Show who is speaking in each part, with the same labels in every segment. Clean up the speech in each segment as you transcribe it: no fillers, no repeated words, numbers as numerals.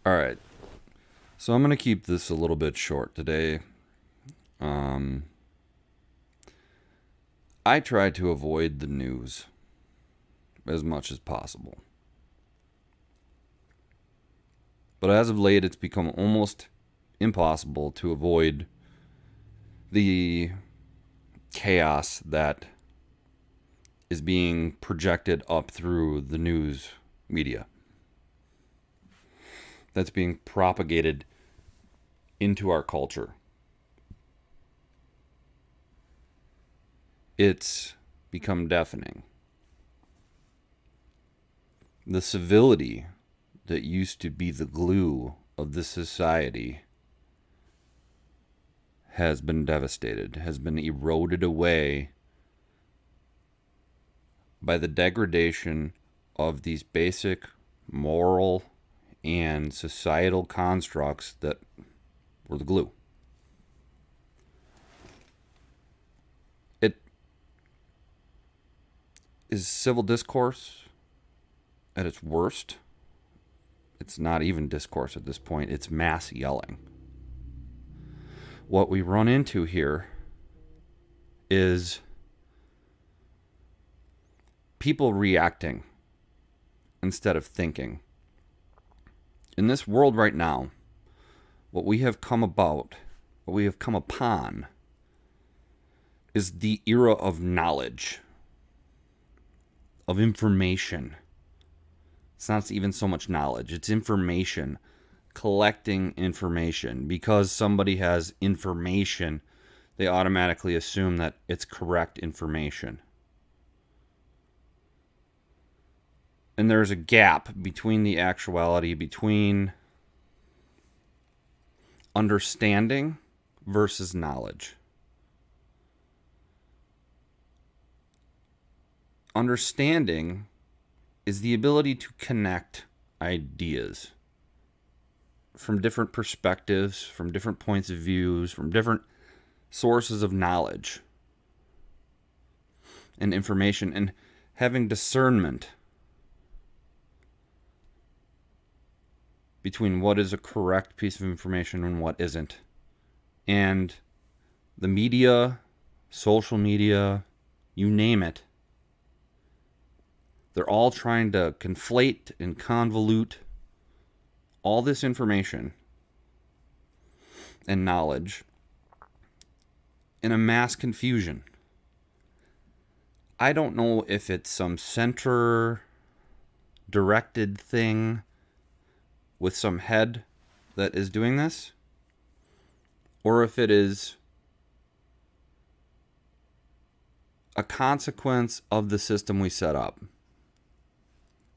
Speaker 1: All right. So I'm going to keep this a little bit short today. I try to avoid the news as much as possible. But as of late, it's become almost impossible to avoid the chaos that is being projected up through the news media. That's being propagated into our culture. It's become deafening. The civility that used to be the glue of this society has been devastated, has been eroded away by the degradation of these basic moral and societal constructs that were the glue. It is civil discourse at its worst. It's not even discourse at this point, it's mass yelling. What we run into here is people reacting instead of thinking. In this world right now, what we have come upon, is the era of knowledge, of information. It's not even so much knowledge, it's information, collecting information. Because somebody has information, they automatically assume that it's correct information. And there's a gap between the actuality, between understanding versus knowledge. Understanding is the ability to connect ideas from different perspectives, from different points of views, from different sources of knowledge and information, and having discernment between what is a correct piece of information and what isn't. And the media, social media, you name it, they're all trying to conflate and convolute all this information and knowledge in a mass confusion. I don't know if it's some center-directed thing with some head that is doing this, or if it is a consequence of the system we set up.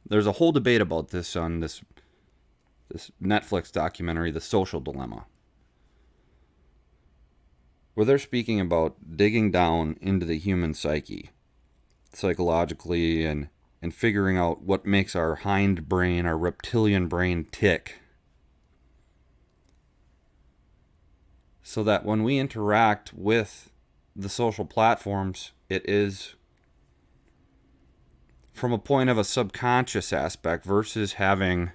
Speaker 1: There's a whole debate about this on this Netflix documentary, The Social Dilemma, where they're speaking about digging down into the human psyche, psychologically, and figuring out what makes our hind brain, our reptilian brain, tick. So that when we interact with the social platforms, it is from a point of a subconscious aspect versus having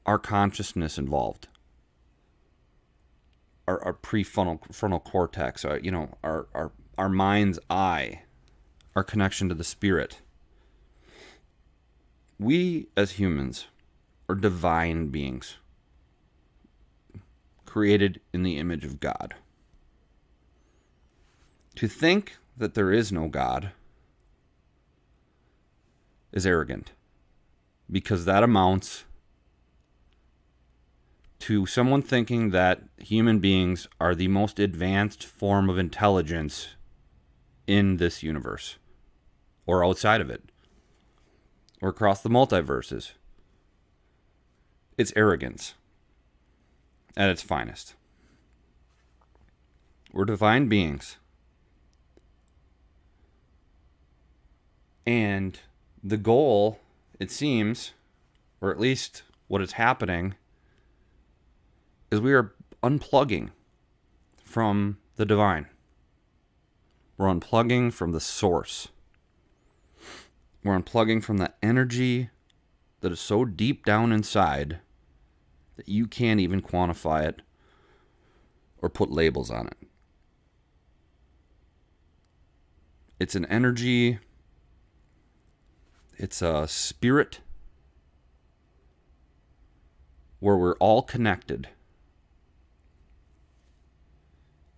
Speaker 1: our consciousness involved. Our prefrontal cortex, our mind's eye, our connection to the spirit. We, as humans, are divine beings, created in the image of God. To think that there is no God is arrogant, because that amounts to someone thinking that human beings are the most advanced form of intelligence in this universe, or outside of it, or across the multiverses. It's arrogance at its finest. We're divine beings. And the goal, it seems, or at least what is happening, is we are unplugging from the divine. We're unplugging from the source. We're unplugging from the energy that is so deep down inside that you can't even quantify it or put labels on it. It's an energy, it's a spirit where we're all connected.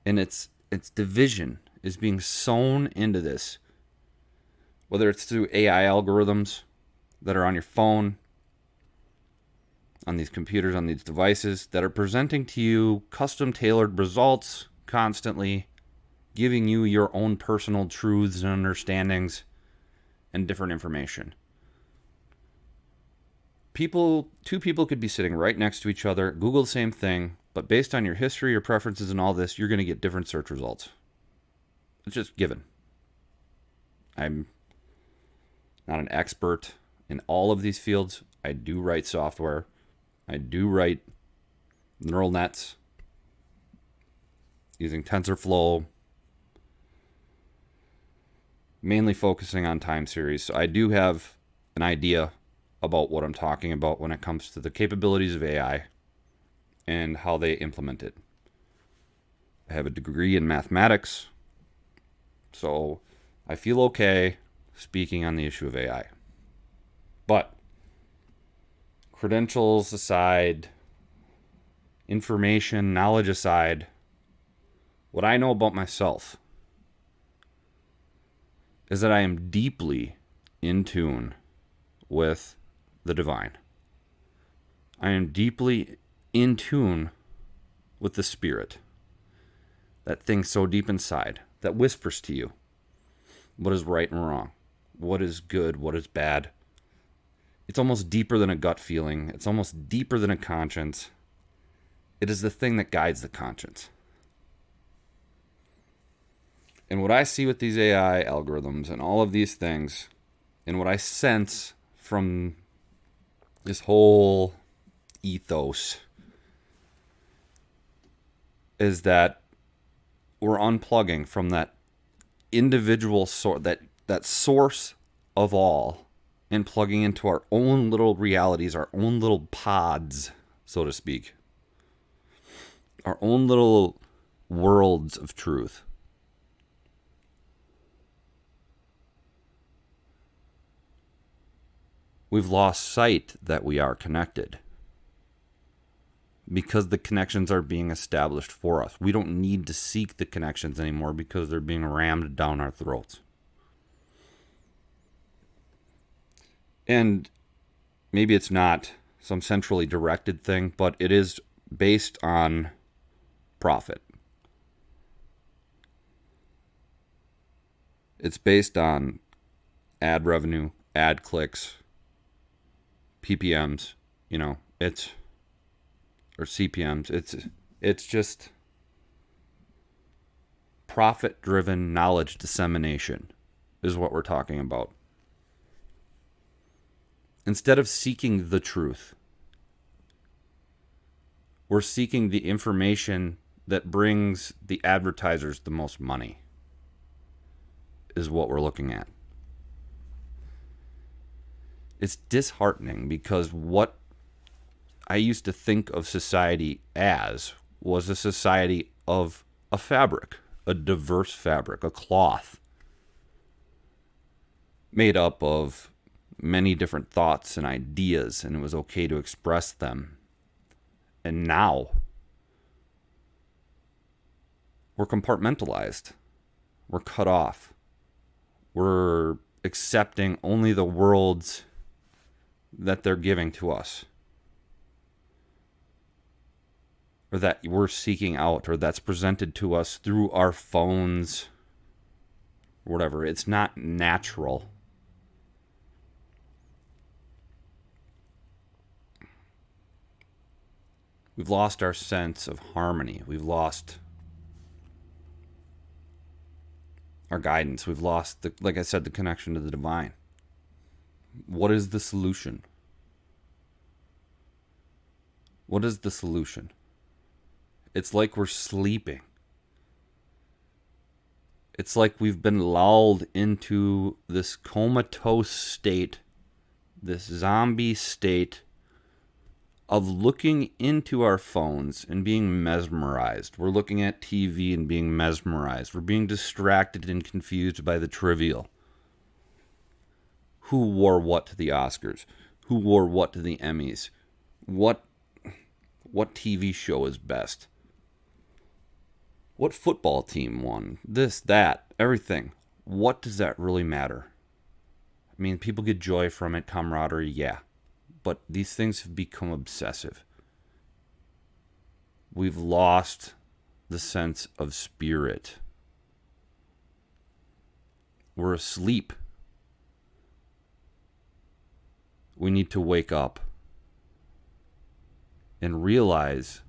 Speaker 1: And its division is being sewn into this, whether it's through AI algorithms that are on your phone, on these computers, on these devices, that are presenting to you custom-tailored results constantly, giving you your own personal truths and understandings and different information. Two people could be sitting right next to each other, Google the same thing, but based on your history, your preferences, and all this, you're going to get different search results. It's just given. I'm not an expert in all of these fields. I do write software. I do write neural nets using TensorFlow, mainly focusing on time series. So I do have an idea about what I'm talking about when it comes to the capabilities of AI and how they implement it. I have a degree in mathematics, so I feel okay speaking on the issue of AI. But credentials aside, information, knowledge aside, what I know about myself is that I am deeply in tune with the divine. I am deeply in tune with the spirit. That thing so deep inside that whispers to you what is right and wrong, what is good, what is bad. It's almost deeper than a gut feeling. It's almost deeper than a conscience. It is the thing that guides the conscience. And what I see with these AI algorithms and all of these things, and what I sense from this whole ethos, is that we're unplugging from that individual source, that source of all, and plugging into our own little realities, our own little pods, so to speak, our own little worlds of truth. We've lost sight that we are connected because the connections are being established for us. We don't need to seek the connections anymore because they're being rammed down our throats. And maybe it's not some centrally directed thing, but it is based on profit. It's based on ad revenue, ad clicks, PPMs, or CPMs. It's just profit-driven knowledge dissemination is what we're talking about. Instead of seeking the truth, we're seeking the information that brings the advertisers the most money, is what we're looking at. It's disheartening because what I used to think of society as was a society of a fabric, a diverse fabric, a cloth made up of many different thoughts and ideas, and it was okay to express them. And now we're compartmentalized. We're cut off. We're accepting only the worlds that they're giving to us, or that we're seeking out, or that's presented to us through our phones, or whatever. It's not natural. We've lost our sense of harmony. We've lost our guidance. We've lost, like I said, the connection to the divine. What is the solution? What is the solution? It's like we're sleeping. It's like we've been lulled into this comatose state this zombie state of looking into our phones and being mesmerized. We're looking at TV and being mesmerized. We're being distracted and confused by the trivial. Who wore what to the Oscars? Who wore what to the Emmys? What TV show is best? What football team won? This, that, everything. What does that really matter? I mean, people get joy from it, camaraderie, yeah. But these things have become obsessive. We've lost the sense of spirit. We're asleep. We need to wake up and realize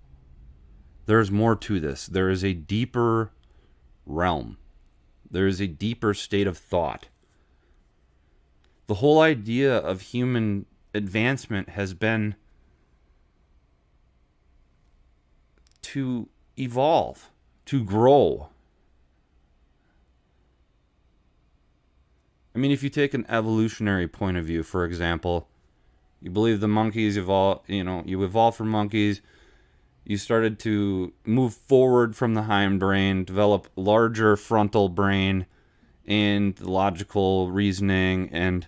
Speaker 1: there's more to this. There is a deeper realm. There is a deeper state of thought. The whole idea of human advancement has been to evolve, to grow. I mean, if you take an evolutionary point of view, for example, you believe the monkeys evolved, you evolved from monkeys, you started to move forward from the hindbrain, develop larger frontal brain, and logical reasoning and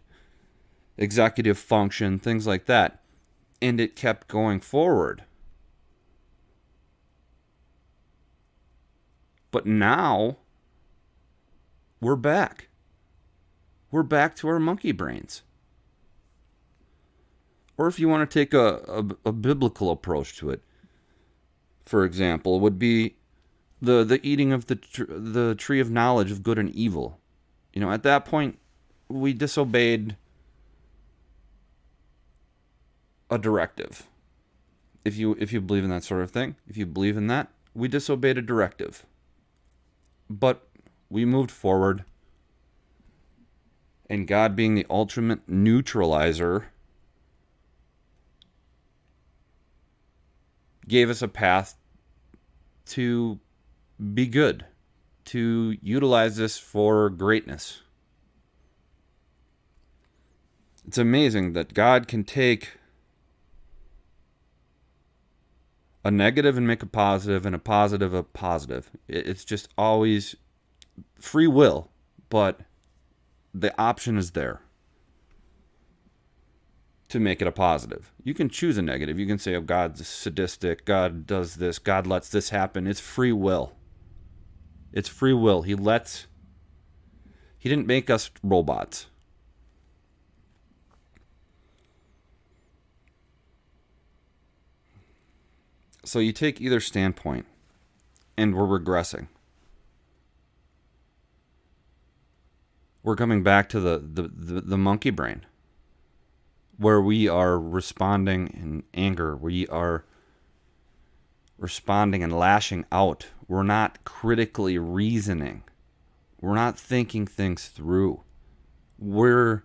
Speaker 1: executive function, things like that. And it kept going forward. But now, we're back. We're back to our monkey brains. Or if you want to take a biblical approach to it, for example, would be the eating of the tree of knowledge of good and evil. At that point, we disobeyed a directive. If you believe in that sort of thing, if you believe in that, we disobeyed a directive. But we moved forward, and God, being the ultimate neutralizer, gave us a path to be good, to utilize this for greatness. It's amazing that God can take a negative and make a positive, and a positive a positive. It's just always free will, but the option is there to make it a positive. You can choose a negative. You can say, oh, God's sadistic, God does this, God lets this happen. It's free will. It's free will. He didn't make us robots. So you take either standpoint, and we're regressing. We're coming back to the monkey brain, where we are responding in anger. We are responding and lashing out. We're not critically reasoning. We're not thinking things through. We're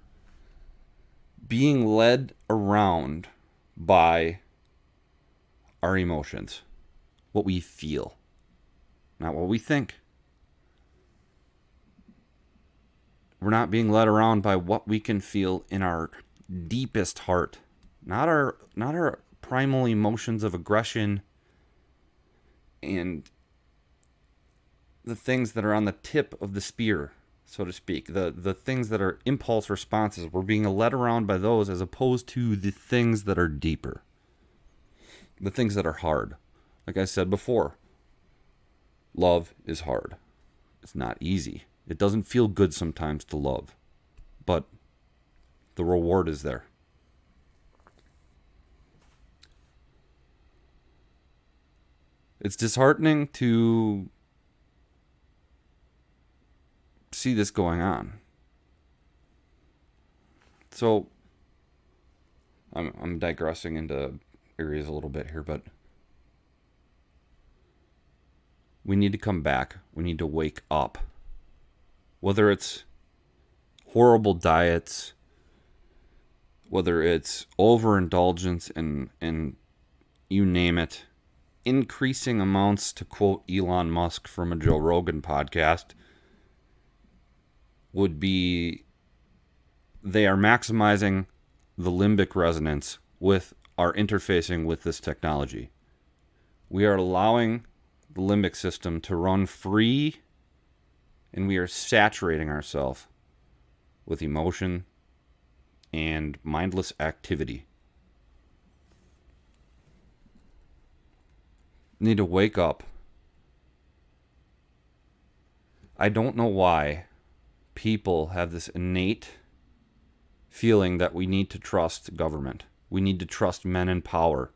Speaker 1: being led around by our emotions, what we feel, not what we think. We're not being led around by what we can feel in our deepest heart, not our primal emotions of aggression and the things that are on the tip of the spear, so to speak, the things that are impulse responses. We're being led around by those as opposed to the things that are deeper, the things that are hard. Like I said before, love is hard. It's not easy. It doesn't feel good sometimes to love, but the reward is there. It's disheartening to see this going on. So I'm digressing into areas a little bit here, but we need to come back. We need to wake up. Whether it's horrible diets, whether it's overindulgence and you name it, increasing amounts, to quote Elon Musk from a Joe Rogan podcast, would be they are maximizing the limbic resonance with our interfacing with this technology. We are allowing the limbic system to run free, and we are saturating ourselves with emotion and mindless activity. Need to wake up. I don't know why people have this innate feeling that we need to trust government. We need to trust men in power,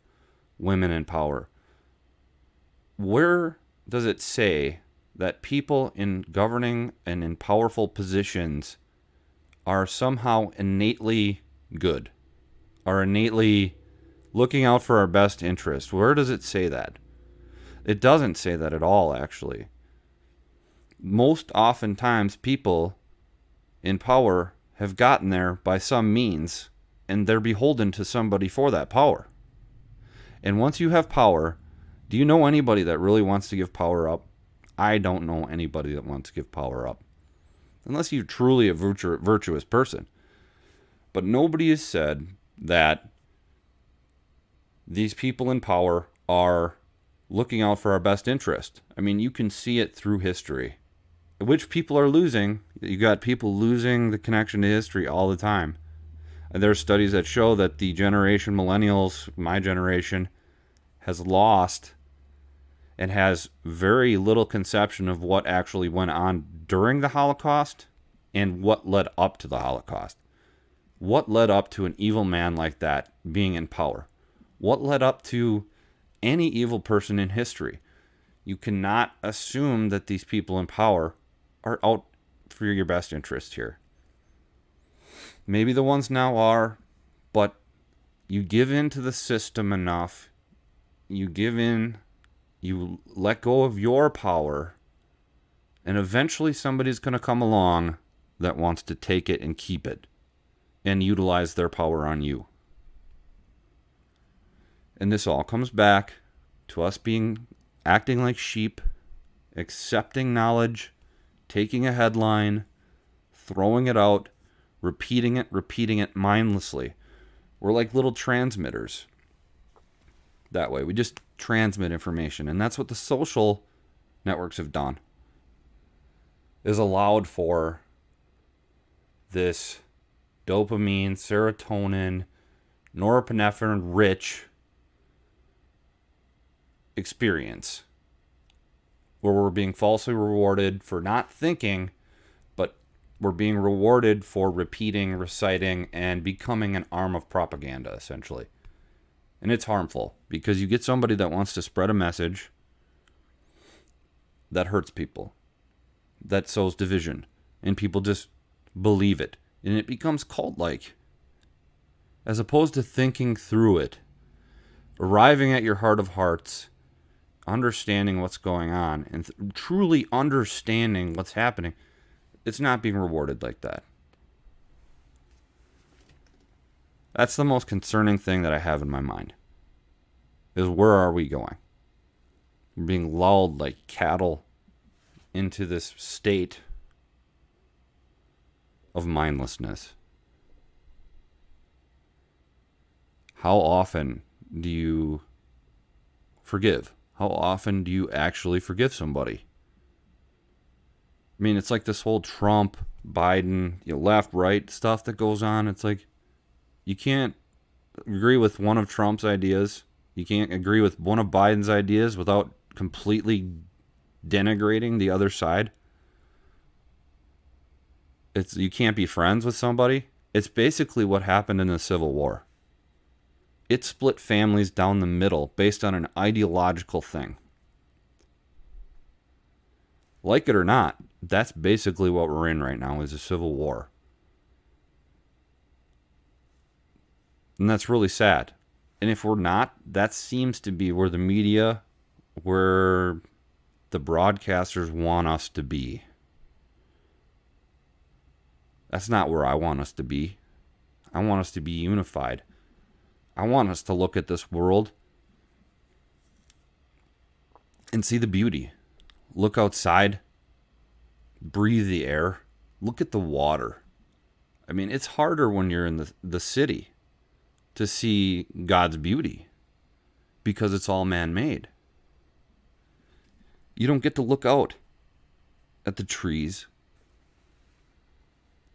Speaker 1: women in power. Where does it say that people in governing and in powerful positions are somehow innately good, are innately looking out for our best interest? Where does it say that? It doesn't say that at all, actually. Most oftentimes, people in power have gotten there by some means, and they're beholden to somebody for that power. And once you have power, do you know anybody that really wants to give power up? I don't know anybody that wants to give power up. Unless you're truly a virtuous person. But nobody has said that these people in power are looking out for our best interest. I mean, you can see it through history. Which people are losing? You got people losing the connection to history all the time. And there are studies that show that the generation, millennials, my generation, has lost and has very little conception of what actually went on during the Holocaust and what led up to the Holocaust. What led up to an evil man like that being in power? What led up to any evil person in history? You cannot assume that these people in power are out for your best interest here. Maybe the ones now are, but you give in to the system enough, you give in, you let go of your power, and eventually somebody's going to come along that wants to take it and keep it and utilize their power on you. And this all comes back to us acting like sheep, accepting knowledge, taking a headline, throwing it out, repeating it mindlessly. We're like little transmitters. That way, we just transmit information. And that's what the social networks have done. Is allowed for this dopamine, serotonin, norepinephrine rich experience where we're being falsely rewarded for not thinking, but we're being rewarded for repeating, reciting, and becoming an arm of propaganda, essentially. And it's harmful because you get somebody that wants to spread a message that hurts people, that sows division, and people just believe it, and it becomes cult-like. As opposed to thinking through it, arriving at your heart of hearts, understanding what's going on, and truly understanding what's happening, it's not being rewarded like that. That's the most concerning thing that I have in my mind, is where are we going? We're being lulled like cattle into this state of mindlessness. How often do you forgive? How often do you actually forgive somebody? I mean, it's like this whole Trump, Biden, left, right stuff that goes on. It's like, you can't agree with one of Trump's ideas. You can't agree with one of Biden's ideas without completely denigrating the other side. You can't be friends with somebody. It's basically what happened in the Civil War. It split families down the middle based on an ideological thing. Like it or not, that's basically what we're in right now, is a civil war. And that's really sad. And if we're not, that seems to be where the media, where the broadcasters want us to be. That's not where I want us to be. I want us to be unified. I want us to look at this world and see the beauty. Look outside. Breathe the air. Look at the water. I mean, it's harder when you're in the city. to see God's beauty because it's all man-made. You don't get to look out at the trees.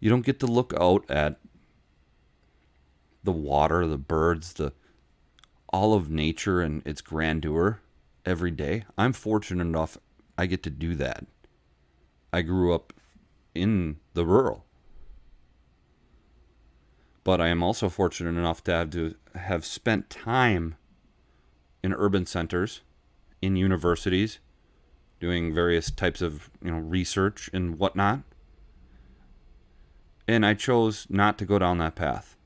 Speaker 1: You don't get to look out at the water, the birds, all of nature and its grandeur every day. I'm fortunate enough I get to do that. I grew up in the rural. But I am also fortunate enough to have spent time in urban centers, in universities, doing various types of research and whatnot. And I chose not to go down that path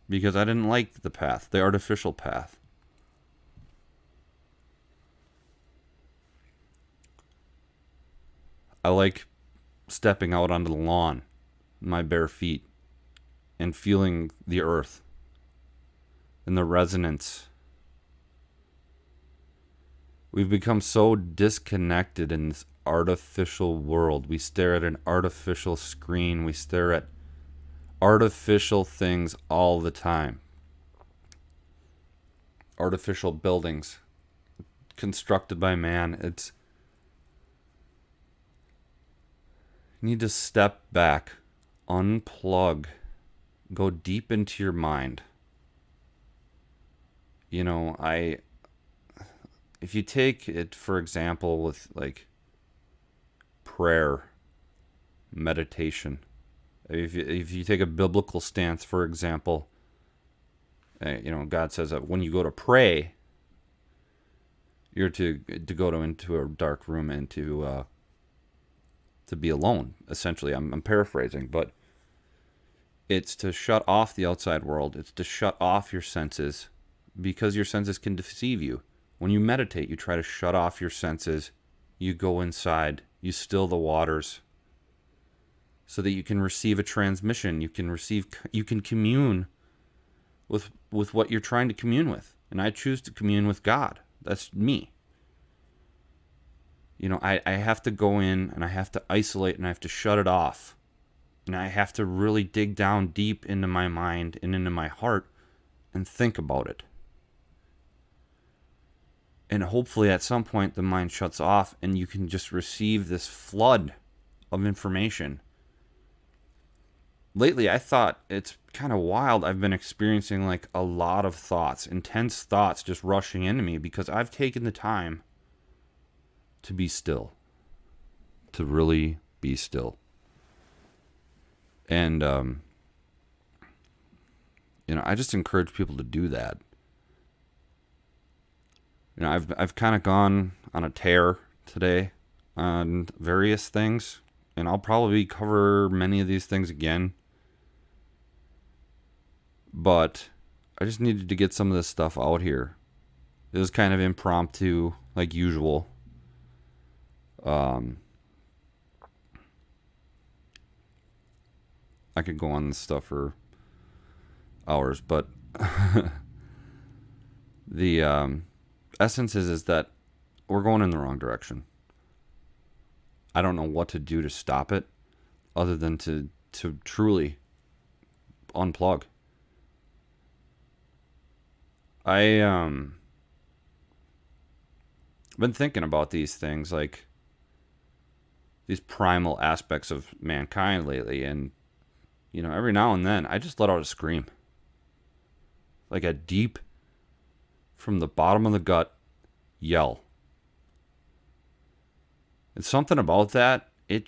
Speaker 1: because I didn't like the path, the artificial path. I like stepping out onto the lawn, my bare feet, and feeling the earth and the resonance. We've become so disconnected in this artificial world. We stare at an artificial screen. We stare at artificial things all the time. Artificial buildings constructed by man. You need to step back, unplug, go deep into your mind. If you take it, for example, with like prayer, meditation, if you take a biblical stance, for example, God says that when you go to pray, you're to go into a dark room and to be alone. Essentially, I'm paraphrasing, but it's to shut off the outside world. It's to shut off your senses because your senses can deceive you. When you meditate, you try to shut off your senses. You go inside. You still the waters so that you can receive a transmission. You can commune with what you're trying to commune with. And I choose to commune with God. That's me. I have to go in and I have to isolate and I have to shut it off. And I have to really dig down deep into my mind and into my heart and think about it. And hopefully at some point the mind shuts off and you can just receive this flood of information. Lately, I thought it's kind of wild. I've been experiencing like a lot of thoughts, intense thoughts just rushing into me because I've taken the time to be still, to really be still. And, I just encourage people to do that. I've kind of gone on a tear today on various things, and I'll probably cover many of these things again. But I just needed to get some of this stuff out here. It was kind of impromptu, like usual. I could go on this stuff for hours, but the essence is that we're going in the wrong direction. I don't know what to do to stop it other than to truly unplug. I've been thinking about these things, like these primal aspects of mankind lately, and every now and then I just let out a scream, like a deep, from the bottom of the gut, yell. It's something about that. It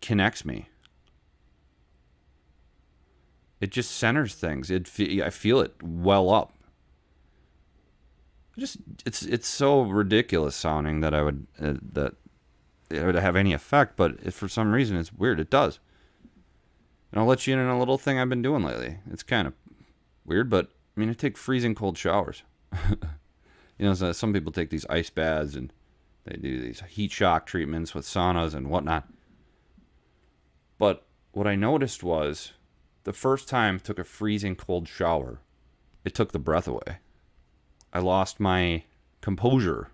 Speaker 1: connects me. It just centers things. I feel it well up. It's so ridiculous sounding that I would that it would have any effect, but if for some reason it's weird, it does. And I'll let you in on a little thing I've been doing lately. It's kind of weird, but I take freezing cold showers. So some people take these ice baths and they do these heat shock treatments with saunas and whatnot. But what I noticed was the first time I took a freezing cold shower, it took the breath away. I lost my composure.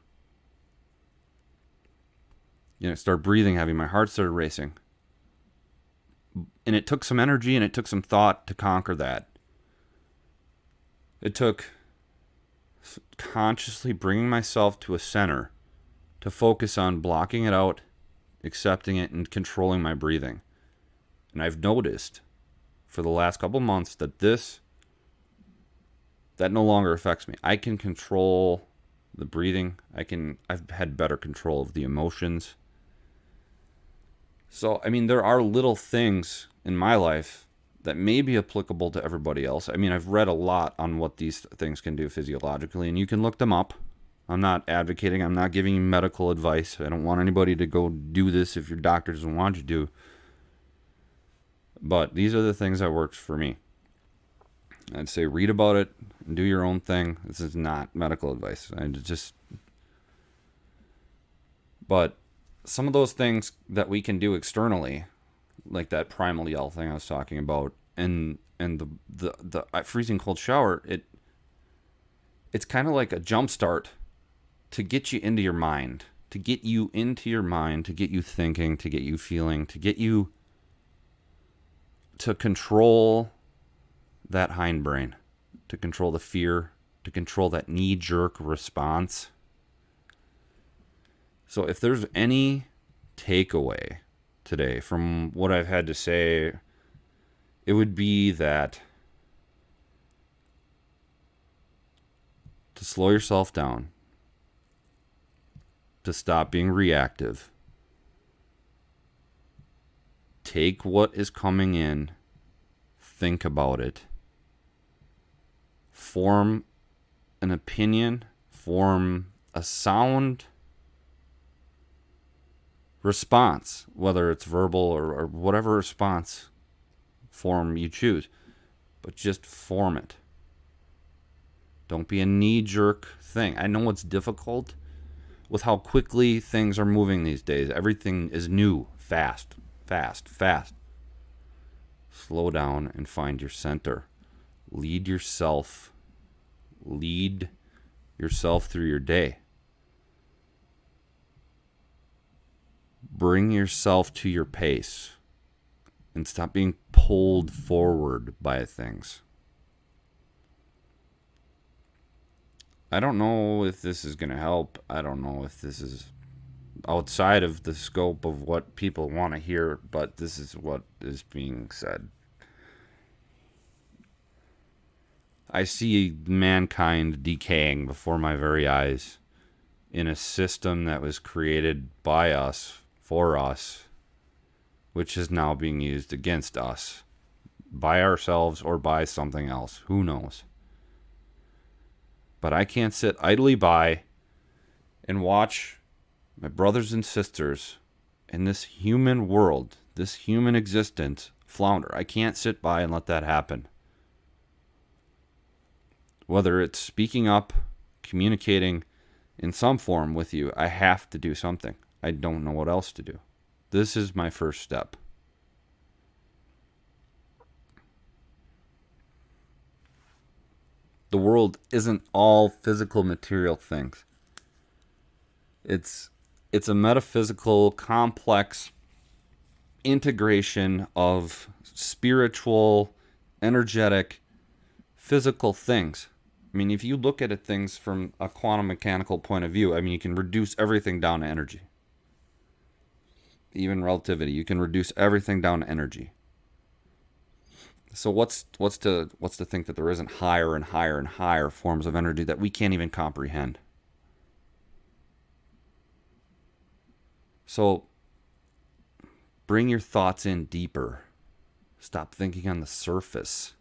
Speaker 1: Started breathing heavy. My heart started racing. And it took some energy and it took some thought to conquer that. It took consciously bringing myself to a center to focus on blocking it out, accepting it, and controlling my breathing. And I've noticed for the last couple months that that no longer affects me. I can control the breathing. I've had better control of the emotions. So, I mean, there are little things in my life that may be applicable to everybody else. I mean, I've read a lot on what these things can do physiologically, and you can look them up. I'm not advocating, I'm not giving you medical advice. I don't want anybody to go do this if your doctor doesn't want you to. But these are the things that worked for me. I'd say read about it and do your own thing. This is not medical advice. But some of those things that we can do externally, like that primal yell thing I was talking about, and the freezing cold shower, it's kind of like a jump start to get you into your mind, to get you thinking, to get you feeling, to get you to control that hindbrain, to control the fear, to control that knee-jerk response. So if there's any takeaway today from what I've had to say, it would be that to slow yourself down, to stop being reactive, take what is coming in, think about it, form an opinion, form a sound response, whether it's verbal or whatever response form you choose, but just form it. Don't be a knee-jerk thing. I know it's difficult with how quickly things are moving these days. Everything is new, fast. Slow down and find your center. Lead yourself through your day. Bring yourself to your pace and stop being pulled forward by things. I don't know if this is going to help. I don't know if this is outside of the scope of what people want to hear, but this is what is being said. I see mankind decaying before my very eyes in a system that was created by us, for us, which is now being used against us, by ourselves or by something else. Who knows? But I can't sit idly by and watch my brothers and sisters in this human world, this human existence, flounder. I can't sit by and let that happen. Whether it's speaking up, communicating in some form with you, I have to do something. I don't know what else to do. This is my first step. The world isn't all physical material things. It's a metaphysical, complex integration of spiritual, energetic, physical things. I mean, if you look at things from a quantum mechanical point of view, I mean, you can reduce everything down to energy. Even relativity, you can reduce everything down to energy. So what's to think that there isn't higher and higher and higher forms of energy that we can't even comprehend? So bring your thoughts in deeper. Stop thinking on the surface.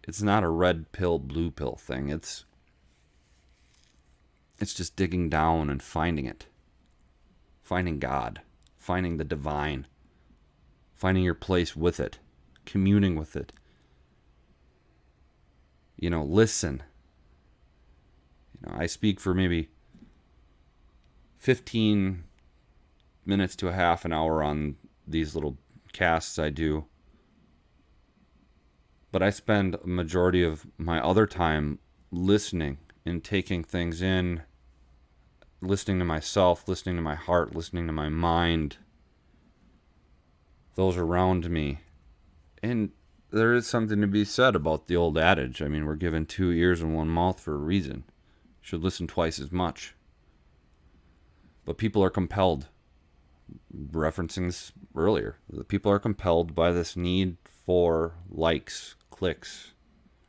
Speaker 1: It's not a red pill, blue pill thing. It's just digging down and finding it. Finding God. Finding the divine. Finding your place with it. Communing with it. Listen. I speak for maybe 15 minutes to a half an hour on these little casts I do. But I spend a majority of my other time listening and taking things in, listening to myself, listening to my heart, listening to my mind, those around me. And there is something to be said about the old adage. I mean, we're given 2 ears and 1 mouth for a reason. Should listen twice as much. But people are compelled, referencing this earlier, the people are compelled by this need for likes, clicks,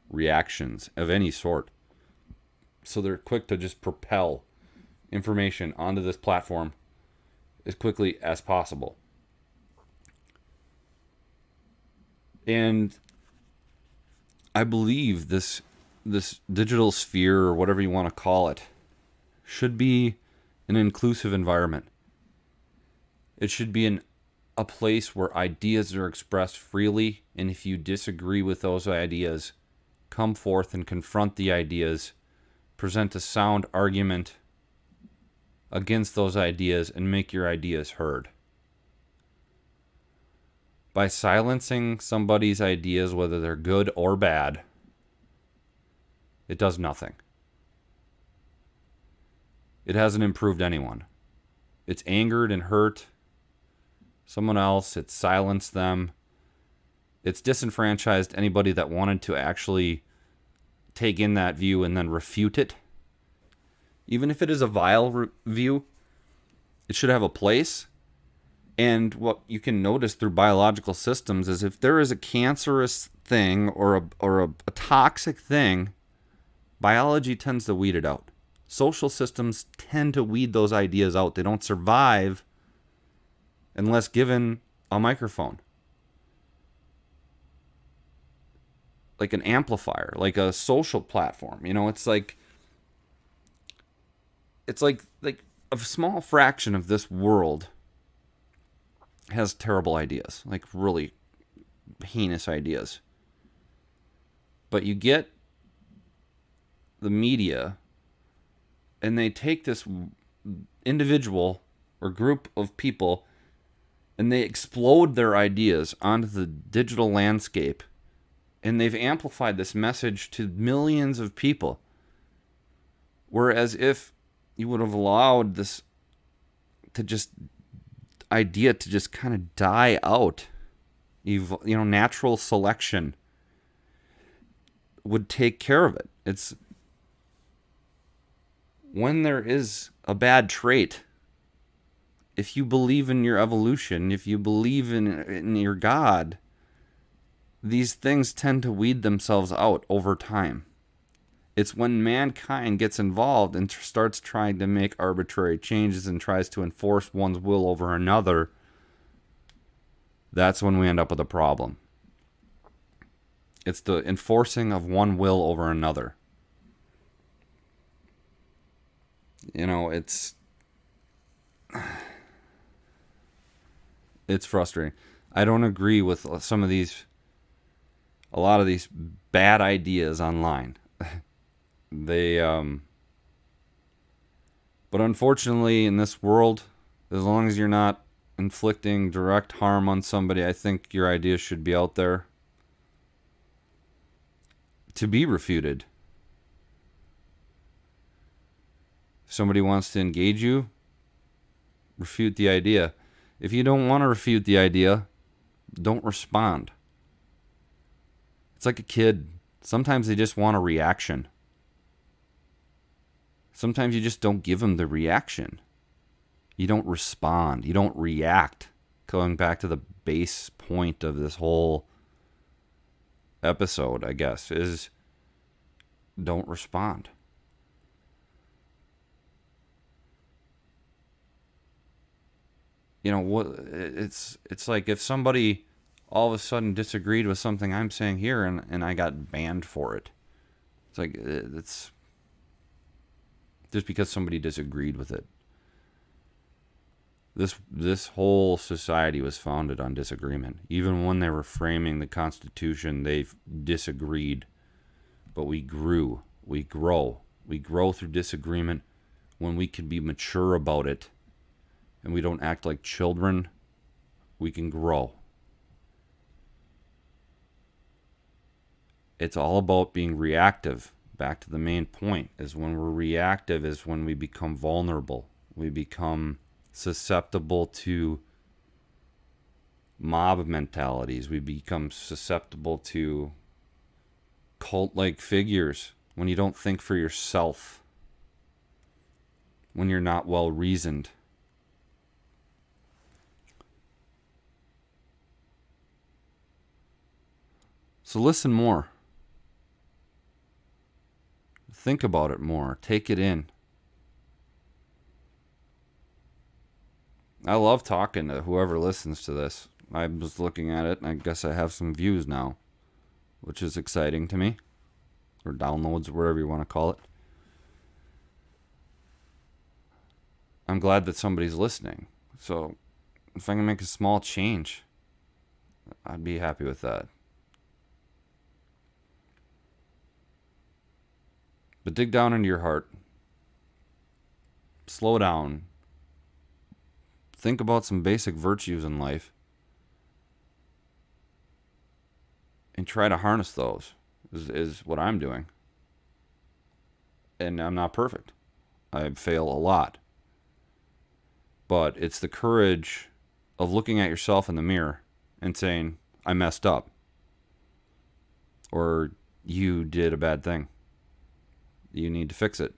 Speaker 1: reactions of any sort. So they're quick to just propel information onto this platform as quickly as possible. And I believe this digital sphere, or whatever you want to call it, should be an inclusive environment. It should be a place where ideas are expressed freely, and if you disagree with those ideas, come forth and confront the ideas, present a sound argument against those ideas, and make your ideas heard. By silencing somebody's ideas, whether they're good or bad, it does nothing. It hasn't improved anyone. It's angered and hurt someone else. It's silenced them. It's disenfranchised anybody that wanted to actually take in that view and then refute it. Even if it is a vile view, it should have a place. And what you can notice through biological systems is if there is a cancerous thing or a toxic thing, biology tends to weed it out. Social systems tend to weed those ideas out. They don't survive unless given a microphone, like an amplifier, like a social platform. You know, it's like a small fraction of this world has terrible ideas, like really heinous ideas. But you get the media, and they take this individual or group of people and they explode their ideas onto the digital landscape, and they've amplified this message to millions of people. Whereas if you would have allowed this idea to just kind of die out, natural selection would take care of it. It's when there is a bad trait, if you believe in your evolution, if you believe in your God, these things tend to weed themselves out over time. It's when mankind gets involved and starts trying to make arbitrary changes and tries to enforce one's will over another, that's when we end up with a problem. It's the enforcing of one will over another. It's frustrating. I don't agree with a lot of these bad ideas online. But unfortunately, in this world, as long as you're not inflicting direct harm on somebody, I think your ideas should be out there to be refuted. If somebody wants to engage you, refute the idea. If you don't want to refute the idea, don't respond. It's like a kid. Sometimes they just want a reaction. Sometimes you just don't give them the reaction. You don't respond. You don't react. Going back to the base point of this whole episode, I guess, is don't respond. It's like if somebody all of a sudden disagreed with something I'm saying here and I got banned for it. It's like it's just because somebody disagreed with it. This whole society was founded on disagreement. Even when they were framing the Constitution, they disagreed. But we grew. We grow. We grow through disagreement. When we can be mature about it and we don't act like children, we can grow. It's all about being reactive. Back to the main point, is when we're reactive is when we become vulnerable. We become susceptible to mob mentalities. We become susceptible to cult-like figures when you don't think for yourself, when you're not well reasoned. So listen more. Think about it more. Take it in. I love talking to whoever listens to this. I was looking at it, and I guess I have some views now, which is exciting to me. Or downloads, whatever you want to call it. I'm glad that somebody's listening. So if I can make a small change, I'd be happy with that. But dig down into your heart. Slow down. Think about some basic virtues in life. And try to harness those, is what I'm doing. And I'm not perfect. I fail a lot. But it's the courage of looking at yourself in the mirror and saying, I messed up. Or you did a bad thing. You need to fix it.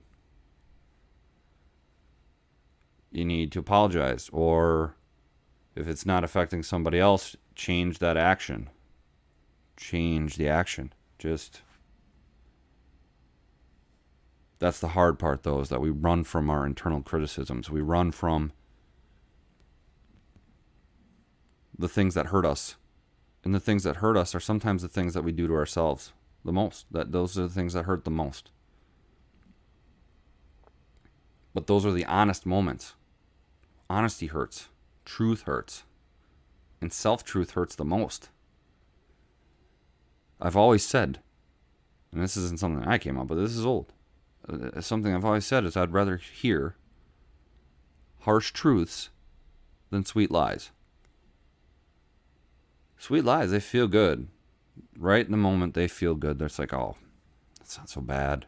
Speaker 1: You need to apologize. Or if it's not affecting somebody else, change that action. Change the action. That's the hard part, though, is that we run from our internal criticisms. We run from the things that hurt us. And the things that hurt us are sometimes the things that we do to ourselves the most. Those are the things that hurt the most. But those are the honest moments. Honesty hurts. Truth hurts. And self-truth hurts the most. I've always said, and this isn't something I came up with, this is old. Something I've always said is I'd rather hear harsh truths than sweet lies. Sweet lies, they feel good. Right in the moment, they feel good. It's like, oh, it's not so bad.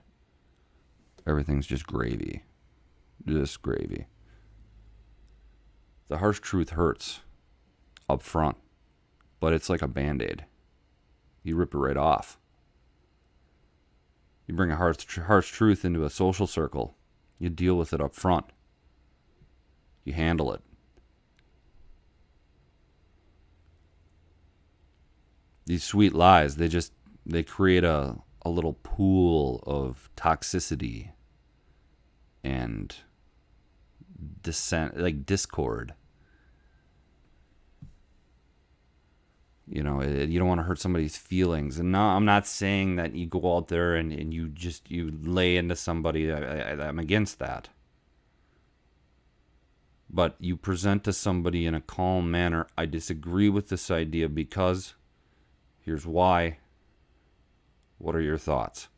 Speaker 1: Everything's just gravy. Just gravy. The harsh truth hurts up front, but it's like a Band-Aid. You rip it right off. You bring a harsh truth into a social circle. You deal with it up front. You handle it. These sweet lies, they create a little pool of toxicity and discord. You don't want to hurt somebody's feelings. And no, I'm not saying that you go out there and you lay into somebody. I'm against that. But you present to somebody in a calm manner, I disagree with this idea because here's why. What are your thoughts?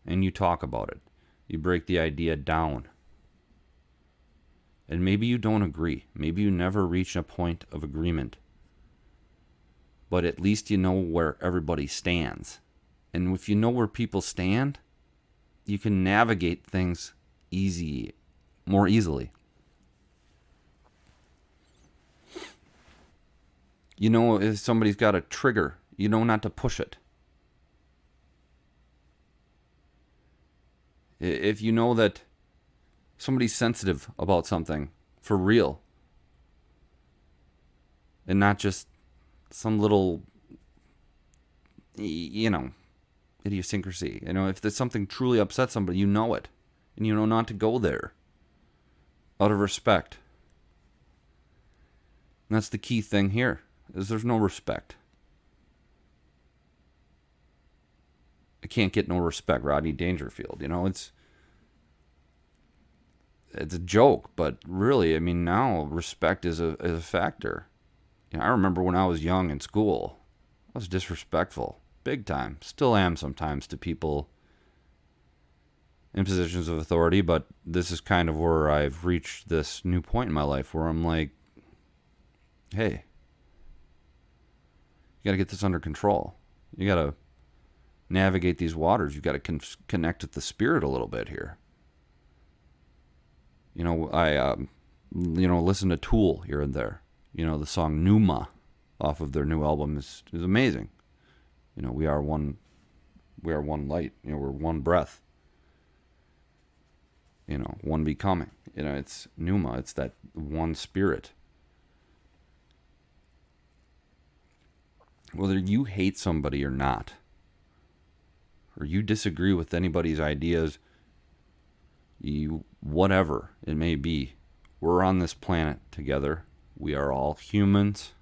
Speaker 1: And you talk about it. You break the idea down. And maybe you don't agree. Maybe you never reach a point of agreement. But at least you know where everybody stands. And if you know where people stand, you can navigate things more easily. You know if somebody's got a trigger, you know not to push it. If you know that somebody's sensitive about something for real, and not just some little, idiosyncrasy. If there's something truly upsets somebody, you know it. And you know not to go there. Out of respect. And that's the key thing here, is there's no respect. I can't get no respect, Rodney Dangerfield. It's a joke, but really, now respect is a factor. I remember when I was young in school, I was disrespectful, big time. Still am sometimes to people in positions of authority, but this is kind of where I've reached this new point in my life where I'm like, hey, you got to get this under control. You got to navigate these waters. You got to connect with the spirit a little bit here. I listen to Tool here and there. The song Pneuma. off of their new album is amazing. We are one light. We're one breath. One becoming. It's pneuma. It's that one spirit. Whether you hate somebody or not, or you disagree with anybody's ideas, whatever it may be, we're on this planet together. We are all humans.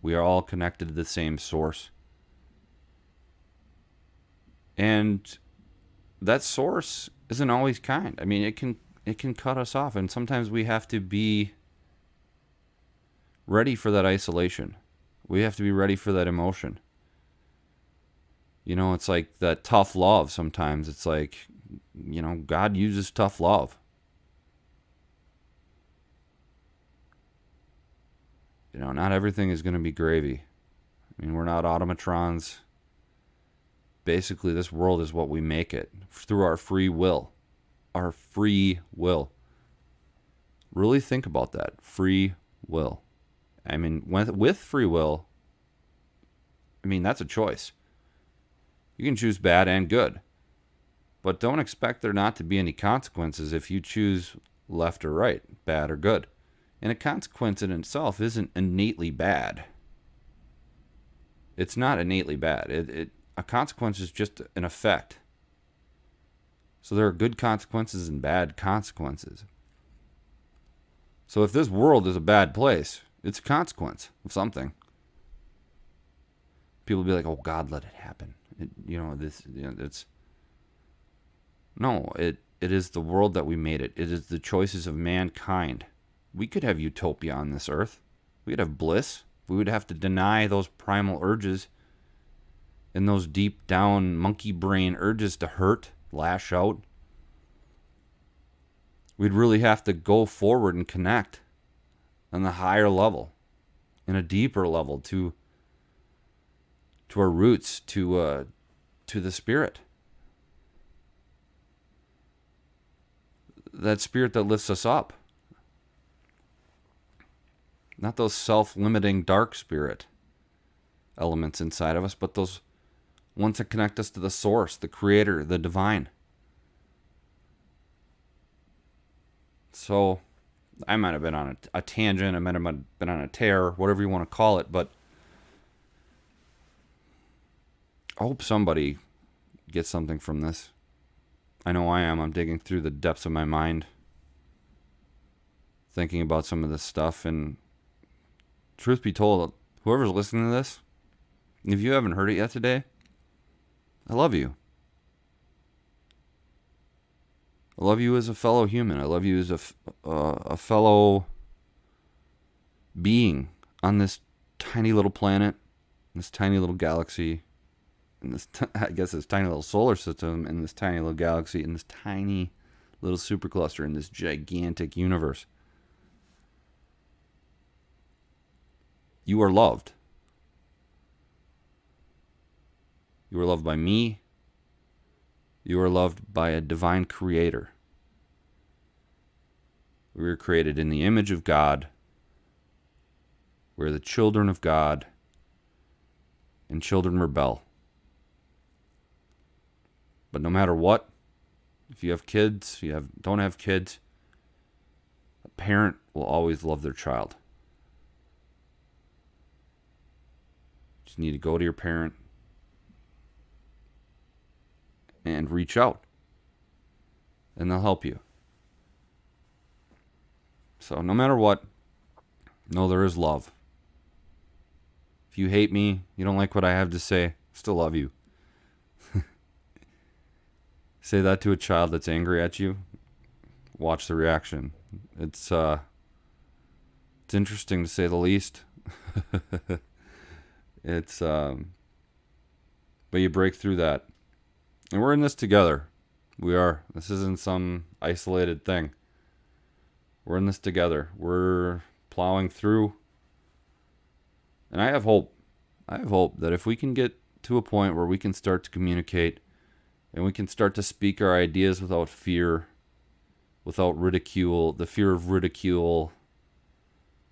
Speaker 1: We are all connected to the same source. And that source isn't always kind. I mean, it can cut us off, and sometimes we have to be ready for that isolation. We have to be ready for that emotion. It's like that tough love sometimes. It's like, God uses tough love. Not everything is going to be gravy. I mean, we're not automatrons. Basically, this world is what we make it through our free will. Our free will. Really think about that. Free will. I mean, with free will, that's a choice. You can choose bad and good. But don't expect there not to be any consequences if you choose left or right, bad or good. And a consequence in itself isn't innately bad. It's not innately bad. A consequence is just an effect. So there are good consequences and bad consequences. So if this world is a bad place, it's a consequence of something. People will be like, "Oh, God, let it happen." It is the world that we made it. It is the choices of mankind. We could have utopia on this earth. We could have bliss. We would have to deny those primal urges and those deep down monkey brain urges to hurt, lash out. We'd really have to go forward and connect on the higher level, in a deeper level to our roots, to the spirit. That spirit that lifts us up. Not those self-limiting dark spirit elements inside of us, but those ones that connect us to the source, the creator, the divine. So, I might have been on a tangent, I might have been on a tear, whatever you want to call it, but I hope somebody gets something from this. I know I am. I'm digging through the depths of my mind, thinking about some of this stuff, and truth be told, whoever's listening to this, if you haven't heard it yet today, I love you. I love you as a fellow human. I love you as a fellow being on this tiny little planet, this tiny little galaxy, in this this tiny little solar system, in this tiny little galaxy, in this tiny little supercluster, in this gigantic universe. You are loved. You are loved by me. You are loved by a divine creator. We were created in the image of God. We're the children of God. And children rebel. But no matter what, if you have kids, don't have kids, a parent will always love their child. Just need to go to your parent and reach out, and they'll help you. So no matter what, know there is love. If you hate me, you don't like what I have to say, I still love you. Say that to a child that's angry at you. Watch the reaction. It's interesting to say the least. But you break through that. And we're in this together. We are. This isn't some isolated thing. We're in this together. We're plowing through. And I have hope. I have hope that if we can get to a point where we can start to communicate and we can start to speak our ideas without fear, without ridicule, the fear of ridicule,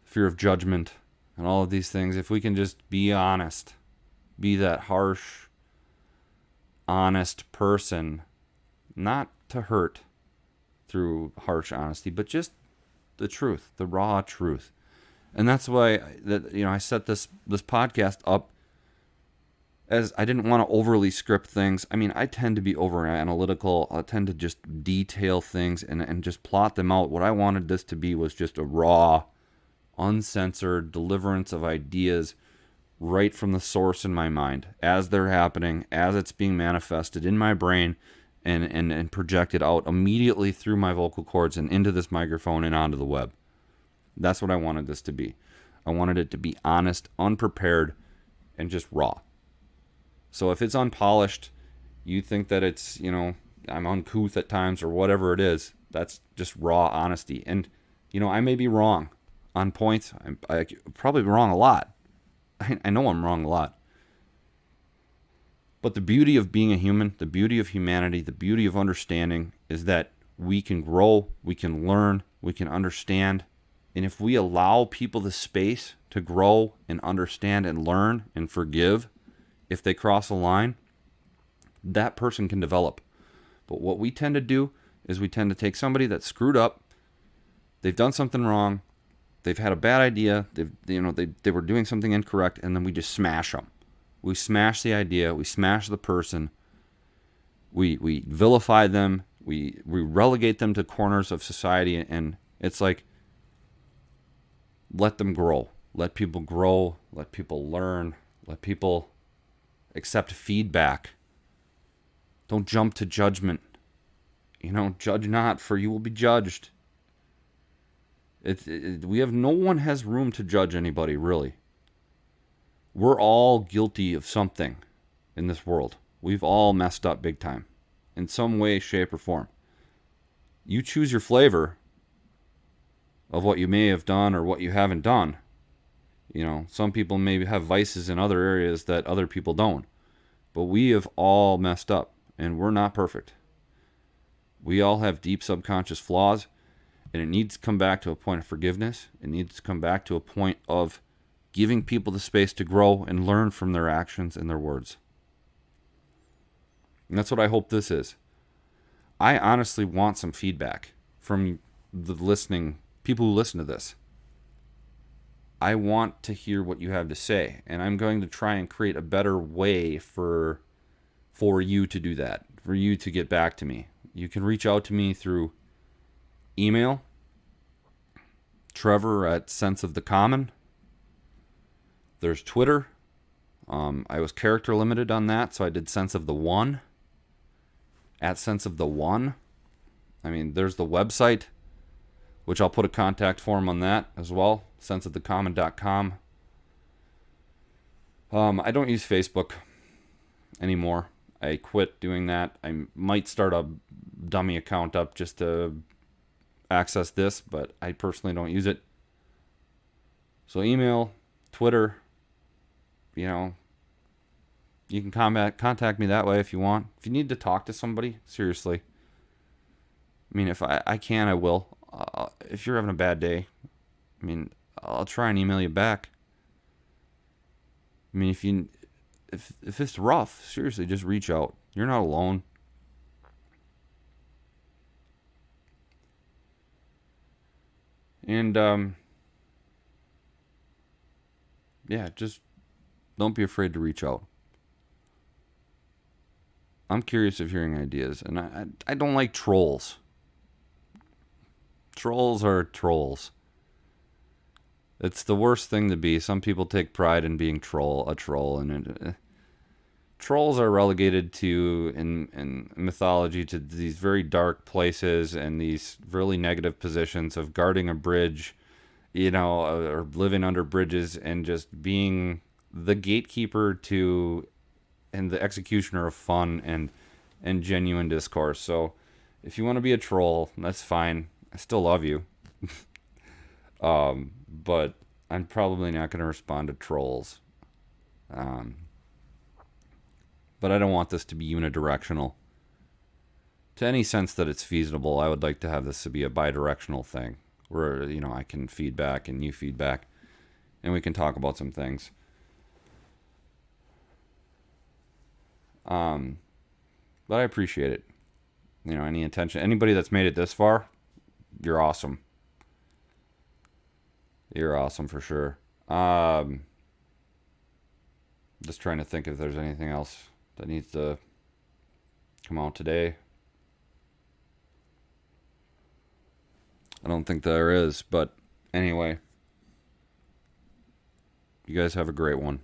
Speaker 1: fear of judgment, and all of these things, if we can just be honest, be that harsh, honest person, not to hurt through harsh honesty, but just the truth, the raw truth. And that's why I set this podcast up as I didn't want to overly script things. I mean, I tend to be over analytical. I tend to just detail things and just plot them out. What I wanted this to be was just a raw, uncensored deliverance of ideas right from the source in my mind, as they're happening, as it's being manifested in my brain and projected out immediately through my vocal cords and into this microphone and onto the web. That's what I wanted this to be. I wanted it to be honest, unprepared, and just raw. So if it's unpolished, you think that it's, I'm uncouth at times or whatever it is, that's just raw honesty. And, I may be wrong on points. I'm probably wrong a lot. I know I'm wrong a lot. But the beauty of being a human, the beauty of humanity, the beauty of understanding is that we can grow, we can learn, we can understand. And if we allow people the space to grow and understand and learn and forgive, if they cross a line, that person can develop. But what we tend to do is we tend to take somebody that's screwed up, they've done something wrong, they've had a bad idea, they were doing something incorrect, and then we just smash them. We smash the idea, we smash the person, we vilify them, we relegate them to corners of society, and it's like, let them grow. Let people grow, let people learn, let people accept feedback. Don't jump to judgment. Judge not, for you will be judged. No one has room to judge anybody, really. We're all guilty of something in this world. We've all messed up big time, in some way, shape, or form. You choose your flavor of what you may have done or what you haven't done. Some people maybe have vices in other areas that other people don't. But we have all messed up, and we're not perfect. We all have deep subconscious flaws, and it needs to come back to a point of forgiveness. It needs to come back to a point of giving people the space to grow and learn from their actions and their words. And that's what I hope this is. I honestly want some feedback from the people who listen to this. I want to hear what you have to say, and I'm going to try and create a better way for you to do that, for you to get back to me. You can reach out to me through email, Trevor@senseofthecommon. There's Twitter. I was character limited on that, so I did Sense of the One. @Sense of the One. There's the website, which I'll put a contact form on that as well, senseofthecommon.com. I don't use Facebook anymore. I quit doing that. I might start a dummy account up just to access this, but I personally don't use it. So email, Twitter, you can contact me that way if you want. If you need to talk to somebody, seriously. If I can, I will. If you're having a bad day, I'll try and email you back. If it's rough, seriously, just reach out. You're not alone. And just don't be afraid to reach out. I'm curious of hearing ideas, and I don't like trolls. Trolls are trolls. It's the worst thing to be. Some people take pride in being a troll, and trolls are relegated to in mythology to these very dark places and these really negative positions of guarding a bridge, or living under bridges and just being the gatekeeper to and the executioner of fun and genuine discourse. So if you want to be a troll, that's fine. I still love you. But I'm probably not going to respond to trolls. But I don't want this to be unidirectional. To any sense that it's feasible, I would like to have this to be a bidirectional thing where, I can feedback and you feedback. and we can talk about some things. But I appreciate it. You know, any attention. Anybody that's made it this far, you're awesome. You're awesome for sure. Just trying to think if there's anything else that needs to come out today. I don't think there is, but anyway. You guys have a great one.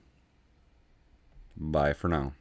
Speaker 1: Bye for now.